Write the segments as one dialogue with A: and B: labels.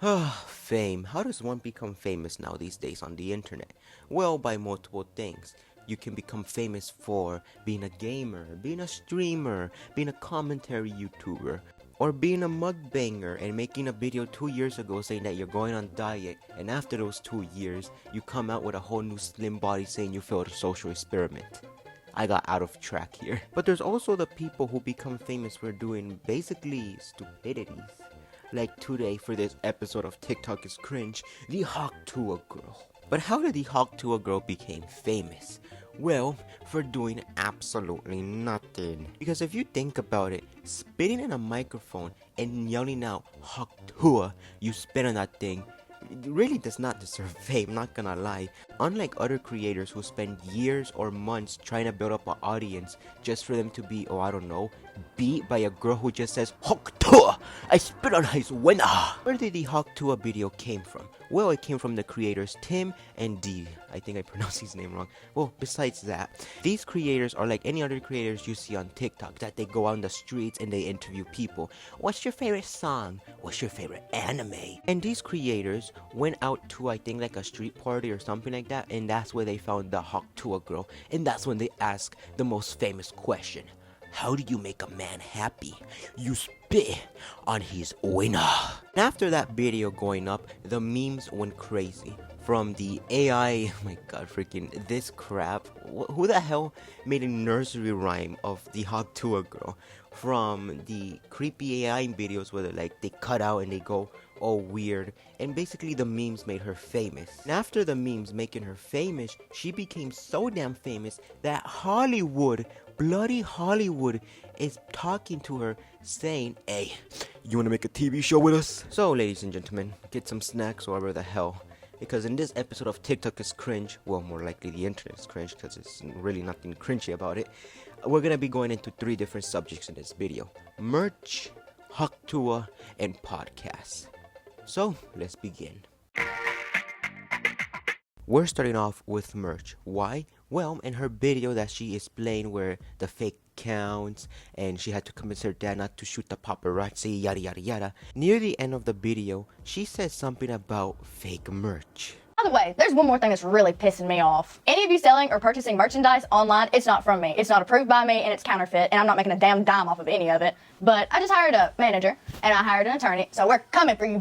A: Fame. How does one become famous now these days on the internet? Well, by multiple things. You can become famous for being a gamer, being a streamer, being a commentary YouTuber, or being a mukbanger and making a video 2 years ago saying that you're going on diet, and after those 2 years, you come out with a whole new slim body saying you failed a social experiment. I got out of track here. But there's also the people who become famous for doing basically stupidities. Like today for this episode of TikTok is Cringe, the Hawk Tuah girl. But how did the Hawk Tuah girl become famous? Well, for doing absolutely nothing. Because if you think about it, spitting in a microphone and yelling out Hawk Tuah, you spit on that thing, it really does not deserve fame, not gonna lie. Unlike other creators who spend years or months trying to build up an audience just for them to be, oh I don't know, beat by a girl who just says, Hawk Tuah, I spit on his winner. Where did the Hawk Tuah video came from? Well, it came from the creators Tim and D. I think I pronounced his name wrong. Well, besides that, these creators are like any other creators you see on TikTok, that they go out on the streets and they interview people. What's your favorite song? What's your favorite anime? And these creators went out to, I think, like a street party or something like that, and that's where they found the Hawk Tuah girl, and that's when they asked the most famous question. How do you make a man happy? You spit on his winner. And after that video going up, the memes went crazy. From the AI, oh my god, freaking this crap. Who the hell made a nursery rhyme of the Hawk Tuah girl? From the creepy AI videos where they cut out and they go all weird, and basically the memes made her famous. And after the memes making her famous, she became so damn famous that Hollywood, bloody Hollywood, is talking to her saying, hey, you wanna make a TV show with us? So ladies and gentlemen, get some snacks or whatever the hell, because in this episode of TikTok is Cringe, well, more likely the internet is cringe because it's really nothing cringy about it, we're gonna be going into 3 different subjects in this video: merch, Hawk Tuah, and podcasts. So let's begin. We're starting off with merch. Why? Well, in her video that she is playing where the fake counts and she had to convince her dad not to shoot the paparazzi, yada yada yada, near the end of the video, she says something about fake merch.
B: By the way, there's one more thing that's really pissing me off. Any of you selling or purchasing merchandise online, it's not from me. It's not approved by me, and it's counterfeit, and I'm not making a damn dime off of any of it. But I just hired a manager, and I hired an attorney, so we're coming for you.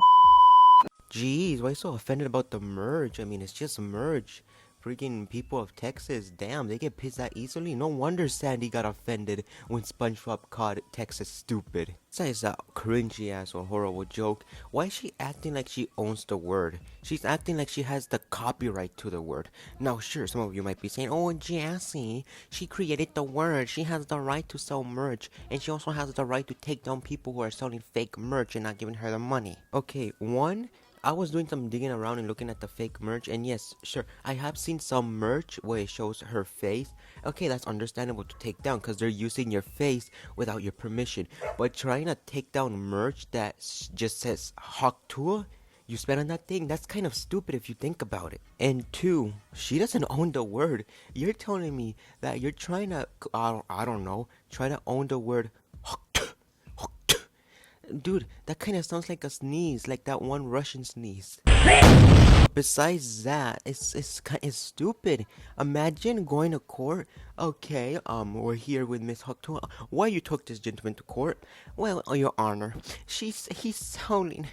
A: Jeez, why so offended about the merch? I mean, it's just merch. Freaking people of Texas, damn, they get pissed that easily. No wonder Sandy got offended when SpongeBob called Texas stupid. Besides that cringy ass or horrible joke, why is she acting like she owns the word? She's acting like she has the copyright to the word. Now sure, some of you might be saying, oh Jessie, she created the word, she has the right to sell merch, and she also has the right to take down people who are selling fake merch and not giving her the money. Okay, one, I was doing some digging around and looking at the fake merch, and yes, sure, I have seen some merch where it shows her face. Okay, that's understandable to take down because they're using your face without your permission. But trying to take down merch that just says Hawk Tuah, you spent on that thing, that's kind of stupid if you think about it. And 2, she doesn't own the word. You're telling me that you're trying to, I don't know, try to own the word Hawk Tuah. Dude, that kind of sounds like a sneeze, like that one Russian sneeze. Besides that, it's kind of stupid. Imagine going to court. Okay, we're here with Miss Hawk Tuah. Why you took this gentleman to court? Well, Your Honor, he's selling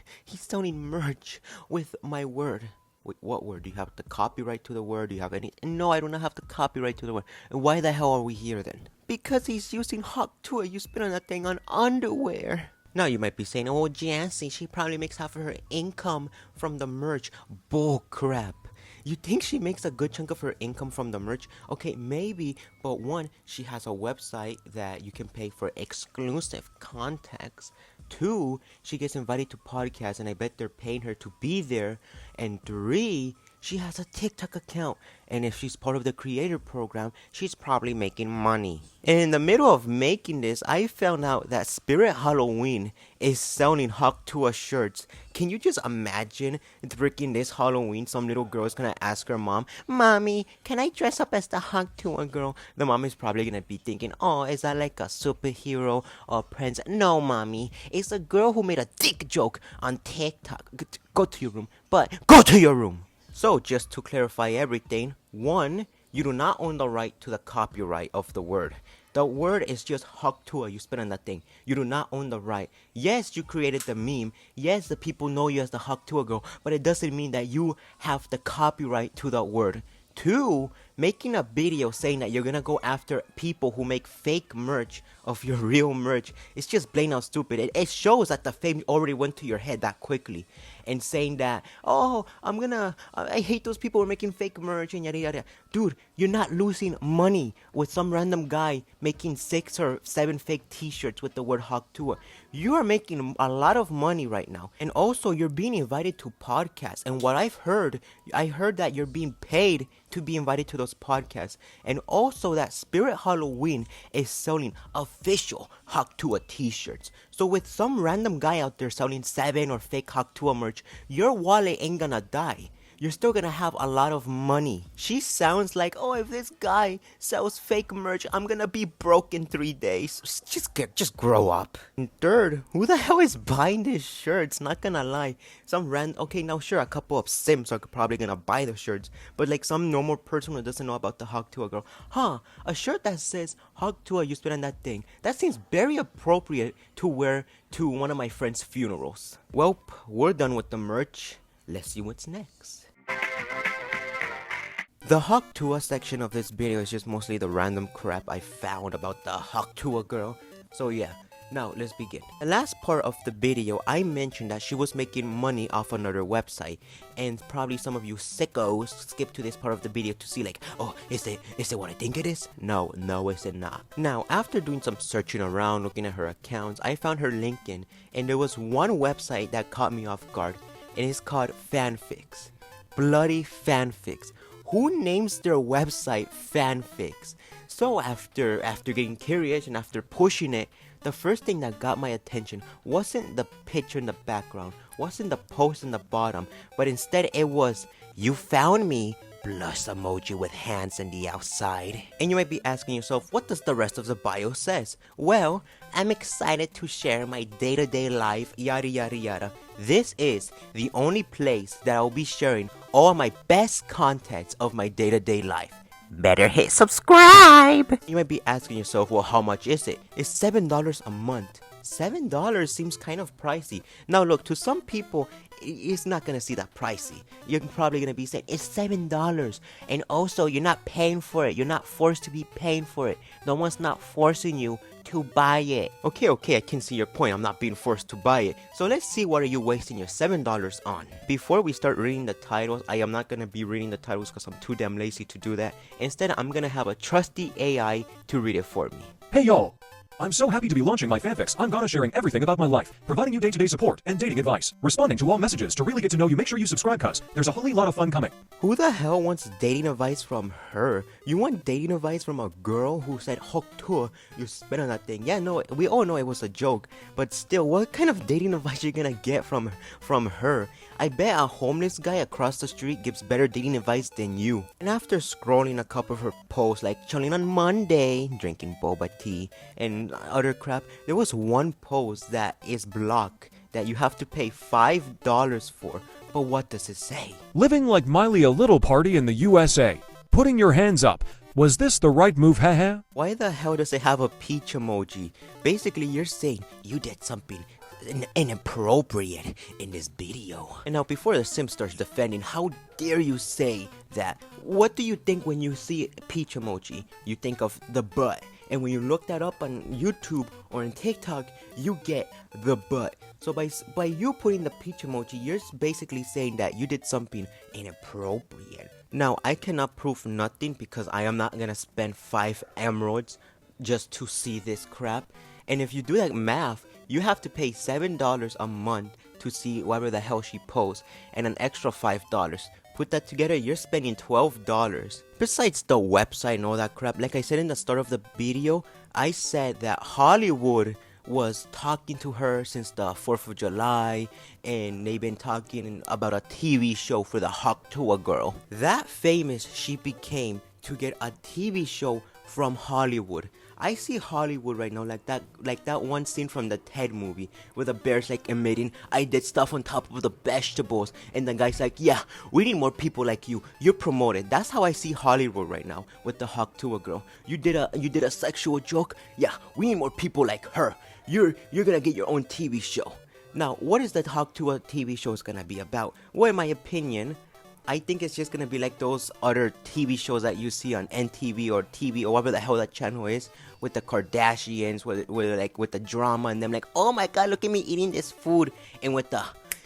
A: merch with my word. Wait, what word? Do you have the copyright to the word? Do you have any? No, I do not have the copyright to the word. Why the hell are we here then? Because he's using Hawk Tuah. You spit on that thing on underwear. Now you might be saying, oh Jessie, she probably makes half of her income from the merch. Bull crap. You think she makes a good chunk of her income from the merch? Okay, maybe, but 1, she has a website that you can pay for exclusive contacts. 2, she gets invited to podcasts and I bet they're paying her to be there. And 3, she has a TikTok account. And if she's part of the creator program, she's probably making money. And in the middle of making this, I found out that Spirit Halloween is selling Hawk Tuah shirts. Can you just imagine freaking this Halloween? Some little girl is gonna ask her mom, "Mommy, can I dress up as the Hawk Tuah girl?" The mom is probably gonna be thinking, "Oh, is that like a superhero or prince?" No, mommy, it's a girl who made a dick joke on TikTok. Go to your room, but go to your room. So, just to clarify everything, 1, you do not own the right to the copyright of the word. The word is just Hawk Tuah, you spit on that thing. You do not own the right. Yes, you created the meme. Yes, the people know you as the Hawk Tuah girl, but it doesn't mean that you have the copyright to the word. 2, making a video saying that you're gonna go after people who make fake merch of your real merch, it's just plain out stupid. It shows that the fame already went to your head that quickly. And saying that, "Oh, I hate those people who are making fake merch and yada yada." Dude, you're not losing money with some random guy making 6 or 7 fake t-shirts with the word Hawk Tuah. You are making a lot of money right now. And also, you're being invited to podcasts. And what I heard that you're being paid to be invited to those podcasts. And also that Spirit Halloween is selling official Hawk Tuah t-shirts. So with some random guy out there selling 7 or fake Hawk Tuah merch, your wallet ain't gonna die. You're still gonna have a lot of money. She sounds like, "Oh, if this guy sells fake merch, I'm gonna be broke in 3 days." Just grow up. And 3rd, who the hell is buying this shirt? Not gonna lie. Okay, now sure, a couple of simps are probably gonna buy the shirts, but like some normal person who doesn't know about the Hawk Tuah girl, a shirt that says Hawk Tuah, you spit on that thing. That seems very appropriate to wear to one of my friend's funerals. Well, we're done with the merch. Let's see what's next. The Hawk Tuah section of this video is just mostly the random crap I found about the Hawk Tuah girl. So yeah, now let's begin. The last part of the video, I mentioned that she was making money off another website, and probably some of you sickos skip to this part of the video to see like, "Oh, is it what I think it is?" No, it's not. Now, after doing some searching around, looking at her accounts, I found her LinkedIn, and there was one website that caught me off guard, and it's called Fanfix. Bloody Fanfix. Who names their website Fanfix? So after getting curious and after pushing it, the first thing that got my attention wasn't the picture in the background, wasn't the post in the bottom, but instead it was, "You found me," plus emoji with hands on the outside. And you might be asking yourself, what does the rest of the bio says? Well, "I'm excited to share my day-to-day life, yada yada yada. This is the only place that I'll be sharing all my best contents of my day-to-day life. Better hit subscribe." You might be asking yourself, well, how much is it? It's $7 a month. $7 seems kind of pricey. Now look, to some people, it's not gonna see that pricey. You're probably gonna be saying, "It's $7. And also, you're not paying for it. You're not forced to be paying for it. No one's not forcing you to buy it." Okay, I can see your point. I'm not being forced to buy it. So let's see, what are you wasting your $7 on? Before we start reading the titles, I am not gonna be reading the titles because I'm too damn lazy to do that. Instead, I'm gonna have a trusty AI to read it for me.
C: Hey y'all! I'm so happy to be launching my Fanfix. I'm gonna sharing everything about my life, providing you day-to-day support and dating advice, responding to all messages to really get to know you. Make sure you subscribe, cuz there's a whole lot of fun coming.
A: Who the hell wants dating advice from her? You want dating advice from a girl who said, "Hawk Tuah, you spit on that thing"? Yeah, no, we all know it was a joke, but still, what kind of dating advice you gonna get from her? I bet a homeless guy across the street gives better dating advice than you. And after scrolling a couple of her posts like chilling on Monday, drinking boba tea, and other crap, there was one post that is blocked that you have to pay $5 for. But what does it say?
C: Living like Miley, a little party in the USA. Putting your hands up. Was this the right move, haha?
A: Why the hell does it have a peach emoji? Basically, you're saying you did something inappropriate in this video. And now, before the sim starts defending, how dare you say that? What do you think when you see peach emoji? You think of the butt. And when you look that up on YouTube or on TikTok, you get the butt. So by you putting the peach emoji, you're basically saying that you did something inappropriate. Now, I cannot prove nothing because I am not gonna spend 5 emeralds just to see this crap. And if you do that math, you have to pay $7 a month to see whatever the hell she posts, and an extra $5 Put that together, you're spending $12. Besides the website and all that crap, like I said in the start of the video, I said that Hollywood was talking to her since the 4th of July, and they've been talking about a TV show for the Tuah girl. That famous she became to get a TV show from Hollywood. I see Hollywood right now like that one scene from the Ted movie where the bear's like admitting, I did stuff on top of the vegetables, and the guy's like, yeah, we need more people like you. You're promoted. That's how I see Hollywood right now with the Tuah girl. You did a sexual joke. Yeah, we need more people like her. You're gonna get your own TV show. Now, what is the Tuah TV show is gonna be about? Well, in my opinion, I think it's just gonna be like those other TV shows that you see on NTV or TV or whatever the hell that channel is, with the Kardashians, with the drama and them like, oh my god, look at me eating this food, and with the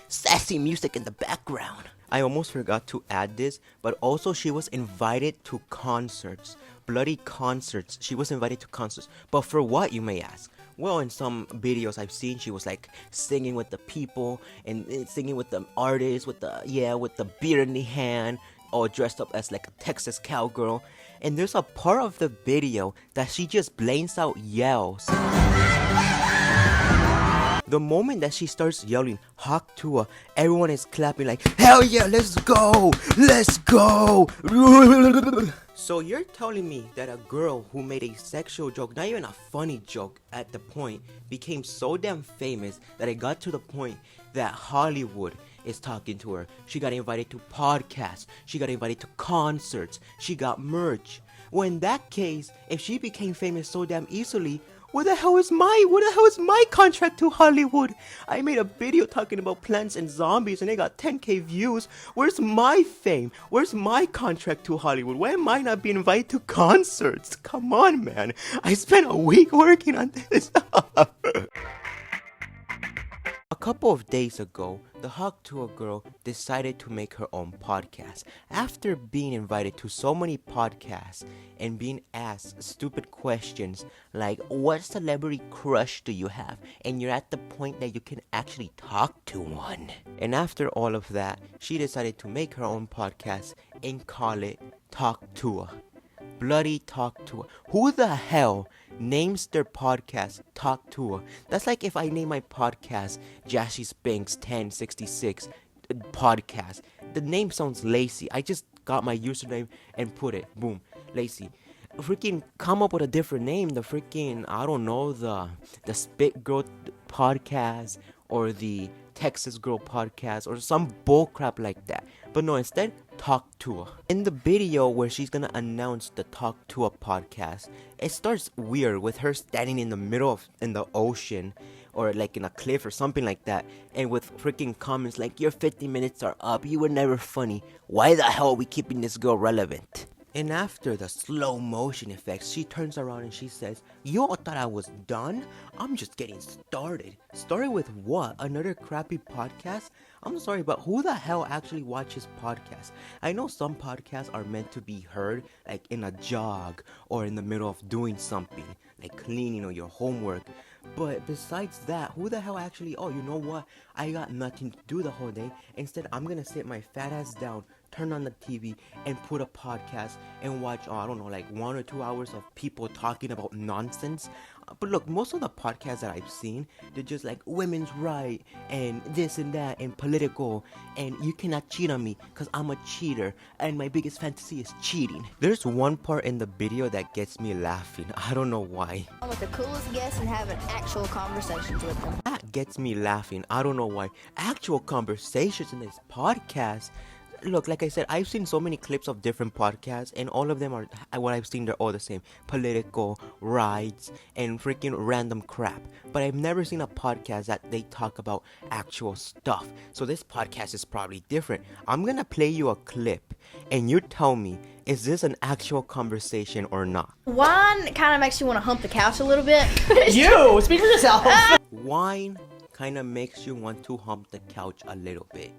A: sassy music in the background. I almost forgot to add this, but also she was invited to concerts, bloody concerts. She was invited to concerts, but for what, you may ask? Well, in some videos I've seen, she was like singing with the people and singing with the artists with the beer in the hand, all dressed up as like a Texas cowgirl. And there's a part of the video that she just blames out yells. The moment that she starts yelling Tuah, everyone is clapping like, hell yeah, let's go, let's go. So you're telling me that a girl who made a sexual joke, not even a funny joke at the point, became so damn famous that it got to the point that Hollywood is talking to her. She got invited to podcasts, she got invited to concerts, she got merch. Well, in that case, if she became famous so damn easily, what the hell is my contract to Hollywood? I made a video talking about plants and zombies and it got 10k views. Where's my fame? Where's my contract to Hollywood? Why am I not being invited to concerts? Come on, man. I spent a week working on this. A couple of days ago, the Tuah girl decided to make her own podcast. After being invited to so many podcasts and being asked stupid questions like, what celebrity crush do you have? And you're at the point that you can actually talk to one. And after all of that, she decided to make her own podcast and call it Tuah. Bloody Tuah. Who the hell names their podcast Tuah? That's like if I name my podcast Jashi Spanks 1066 podcast. The name sounds lazy. I just got my username and put it. Boom. Lazy. Freaking come up with a different name. The freaking, I don't know, the Spit Girl podcast or the Texas Girl podcast or some bullcrap like that. But no, instead, Tuah. In the video where she's gonna announce the Tuah podcast, it starts weird with her standing in the middle of in the ocean or like in a cliff or something like that, and with freaking comments like, your 50 minutes are up, you were never funny, why the hell are we keeping this girl relevant? And after the slow motion effects, she turns around and she says, you all thought I was done? I'm just getting started. Started with what? Another crappy podcast? I'm sorry, but who the hell actually watches podcasts? I know some podcasts are meant to be heard like in a jog or in the middle of doing something, like cleaning or your homework. But besides that, who the hell actually, oh, you know what? I got nothing to do the whole day. Instead, I'm gonna sit my fat ass down, turn on the TV, and put a podcast and watch, I don't know, like 1 or 2 hours of people talking about nonsense. But look, most of the podcasts that I've seen, they're just like women's right and this and that and political and you cannot cheat on me because I'm a cheater and my biggest fantasy is cheating. There's one part in the video that gets me laughing. I don't know why.
D: I'm with the coolest guests and having actual conversations with them.
A: That gets me laughing. I don't know why. Actual conversations in this podcast. Look, like I said, I've seen so many clips of different podcasts, and all of them are what I've seen. They're all the same: political, rights, and freaking random crap. But I've never seen a podcast that they talk about actual stuff. So this podcast is probably different. I'm gonna play you a clip, and you tell me, is this an actual conversation or not?
D: Wine kind of makes you want to hump the couch a little bit.
E: You! Speak for yourself!
A: Wine kind of makes you want to hump the couch a little bit.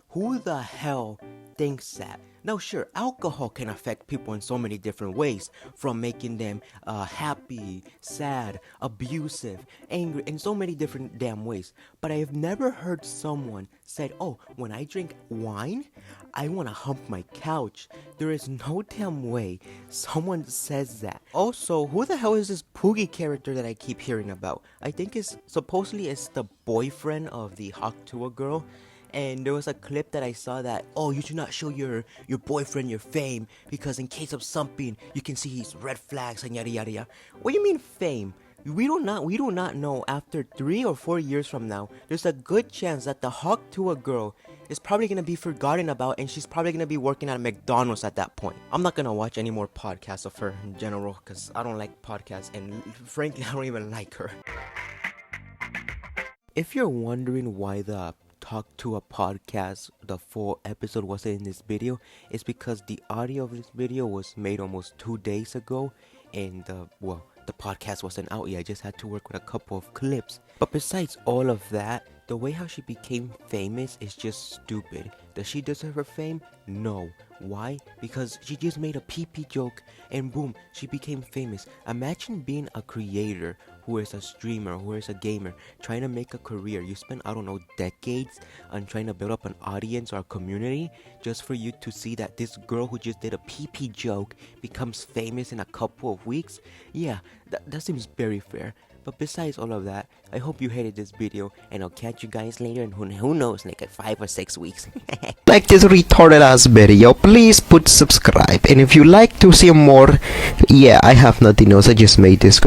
A: Who the hell thinks that. Now sure, alcohol can affect people in so many different ways, from making them happy, sad, abusive, angry, in so many different damn ways. But I have never heard someone said, oh, when I drink wine, I want to hump my couch. There is no damn way someone says that. Also, who the hell is this Poogie character that I keep hearing about? I think it's supposedly it's the boyfriend of the Tuah girl. And there was a clip that I saw that, oh, you should not show your boyfriend your fame because in case of something, you can see his red flags and yada yada yada. What do you mean fame? We do not know. After 3 or 4 years from now, there's a good chance that the Tuah girl is probably gonna be forgotten about, and she's probably gonna be working at McDonald's at that point. I'm not gonna watch any more podcasts of her in general because I don't like podcasts, and frankly, I don't even like her. If you're wondering why the Talk to a podcast, the full episode wasn't in this video, it's because the audio of this video was made almost 2 days ago, and the podcast wasn't out yet. I just had to work with a couple of clips. But besides all of that, the way how she became famous is just stupid. Does she deserve her fame? No. Why? Because she just made a pee-pee joke and boom, she became famous. Imagine being a creator who is a streamer, who is a gamer, trying to make a career. You spend, I don't know, decades on trying to build up an audience or a community just for you to see that this girl who just did a pee-pee joke becomes famous in a couple of weeks. Yeah, that seems very fair. But besides all of that, I hope you hated this video, and I'll catch you guys later, and who knows, like 5 or 6 weeks.
F: Like this retarded ass video, please put subscribe, and if you like to see more, yeah, I have nothing else, I just made this.